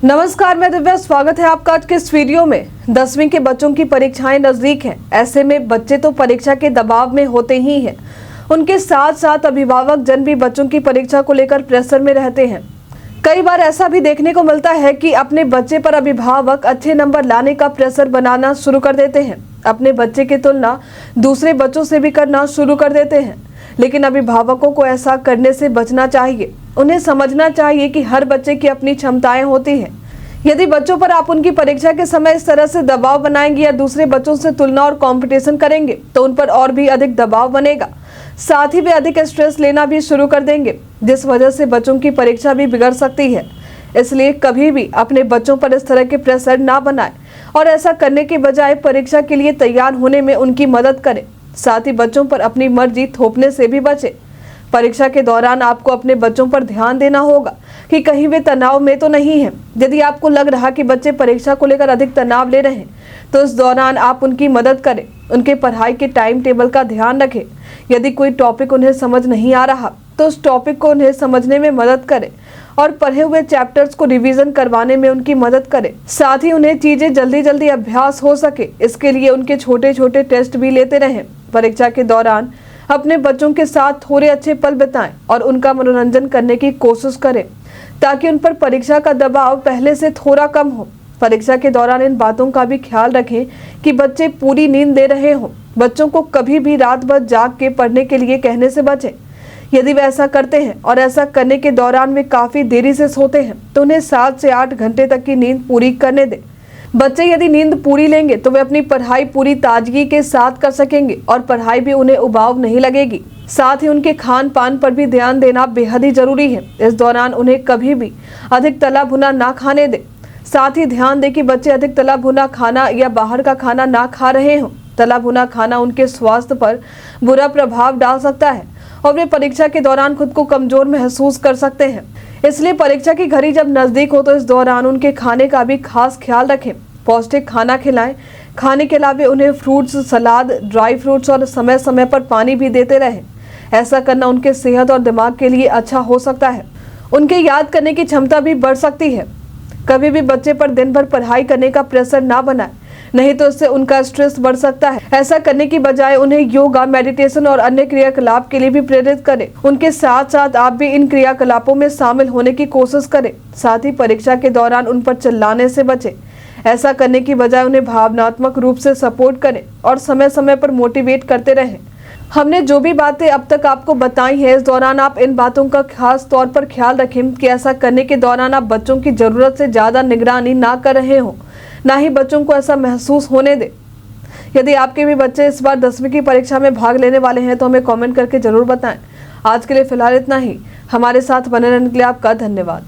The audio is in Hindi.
नमस्कार, मैं दिव्या। स्वागत है आपका आज के इस वीडियो में। 10वीं के बच्चों की परीक्षाएं नजदीक हैं। ऐसे में बच्चे तो परीक्षा के दबाव में होते ही हैं, उनके साथ साथ अभिभावक जन भी बच्चों की परीक्षा को लेकर प्रेशर में रहते हैं। कई बार ऐसा भी देखने को मिलता है कि अपने बच्चे पर अभिभावक अच्छे नंबर लाने का प्रेशर बनाना शुरू कर देते हैं, अपने बच्चे की तुलना दूसरे बच्चों से भी करना शुरू कर देते हैं। लेकिन अभिभावकों को ऐसा करने से बचना चाहिए। उन्हें समझना चाहिए कि हर बच्चे की अपनी क्षमताएं होती हैं। यदि बच्चों पर आप उनकी परीक्षा के समय इस तरह से दबाव बनाएंगे या दूसरे बच्चों से तुलना और कंपटीशन करेंगे तो उन पर और भी अधिक दबाव बनेगा। साथ ही वे अधिक स्ट्रेस लेना भी शुरू कर देंगे, जिस वजह से बच्चों की परीक्षा भी बिगड़ सकती है। इसलिए कभी भी अपने बच्चों पर इस तरह के प्रेशर ना बनाएं और ऐसा करने के बजाय परीक्षा के लिए तैयार होने में उनकी मदद करें। साथ ही बच्चों पर अपनी मर्जी थोपने से भी बचें। परीक्षा के दौरान आपको अपने बच्चों पर ध्यान देना होगा कि कहीं वे तनाव में तो नहीं है। यदि आपको लग रहा कि बच्चे परीक्षा को लेकर अधिक तनाव ले रहे हैं तो इस दौरान आप उनकी मदद करें, उनके पढ़ाई के टाइम टेबल का ध्यान रखें। यदि कोई टॉपिक उन्हें समझ नहीं आ रहा तो उस टॉपिक को उन्हें समझने में मदद करें और पढ़े हुए चैप्टर्स को रिवीजन करवाने में उनकी मदद करें। साथ ही उन्हें चीजें जल्दी जल्दी अभ्यास हो सके, इसके लिए उनके छोटे छोटे टेस्ट भी लेते रहें। परीक्षा के दौरान अपने बच्चों के साथ थोड़े अच्छे पल बिताएं और उनका मनोरंजन करने की कोशिश करें ताकि उन पर परीक्षा का दबाव पहले से थोड़ा कम हो। परीक्षा के दौरान इन बातों का भी ख्याल रखें कि बच्चे पूरी नींद ले रहे हों। बच्चों को कभी भी रात भर जाग के पढ़ने के लिए कहने से बचें। यदि वे ऐसा करते हैं और ऐसा करने के दौरान वे काफ़ी देरी से सोते हैं तो उन्हें 7 से 8 घंटे तक की नींद पूरी करने दें। बच्चे यदि नींद पूरी लेंगे तो वे अपनी पढ़ाई पूरी ताजगी के साथ कर सकेंगे और पढ़ाई भी उन्हें उबाऊ नहीं लगेगी। साथ ही उनके खान पान पर भी ध्यान देना बेहद ही जरूरी है। इस दौरान उन्हें कभी भी अधिक तला भुना ना खाने दें। साथ ही ध्यान दें कि बच्चे अधिक तला भुना खाना या बाहर का खाना ना खा रहे हों। तला भुना खाना उनके स्वास्थ्य पर बुरा प्रभाव डाल सकता है और वे परीक्षा के दौरान खुद को कमजोर महसूस कर सकते हैं। इसलिए परीक्षा की घड़ी जब नजदीक हो तो इस दौरान उनके खाने का भी खास ख्याल रखें। पौष्टिक खाना खिलाएं। खाने के अलावा उन्हें फ्रूट्स, सलाद, ड्राई फ्रूट्स और समय समय पर पानी भी देते रहें। ऐसा करना उनके सेहत और दिमाग के लिए अच्छा हो सकता है। उनके याद करने की क्षमता भी बढ़ सकती है। कभी भी बच्चे पर दिन भर पढ़ाई करने का प्रेशर ना बनाएं, नहीं तो इससे उनका स्ट्रेस बढ़ सकता है। ऐसा करने की बजाय उन्हें योगा, मेडिटेशन और अन्य क्रियाकलाप के लिए भी प्रेरित करें। उनके साथ साथ आप भी इन क्रियाकलापों में शामिल होने की कोशिश करें। साथ ही परीक्षा के दौरान उन पर चिल्लाने से बचें। ऐसा करने की बजाय उन्हें भावनात्मक रूप से सपोर्ट करें और समय समय पर मोटिवेट करते रहें। हमने जो भी बातें अब तक आपको बताई हैं, इस दौरान आप इन बातों का खास तौर पर ख्याल रखें कि ऐसा करने के दौरान आप बच्चों की ज़रूरत से ज़्यादा निगरानी ना कर रहे हों, ना ही बच्चों को ऐसा महसूस होने दें। यदि आपके भी बच्चे इस बार 10वीं की परीक्षा में भाग लेने वाले हैं तो हमें कमेंट करके ज़रूर बताएं। आज के लिए फ़िलहाल इतना ही। हमारे साथ बने रहने के लिए आपका धन्यवाद।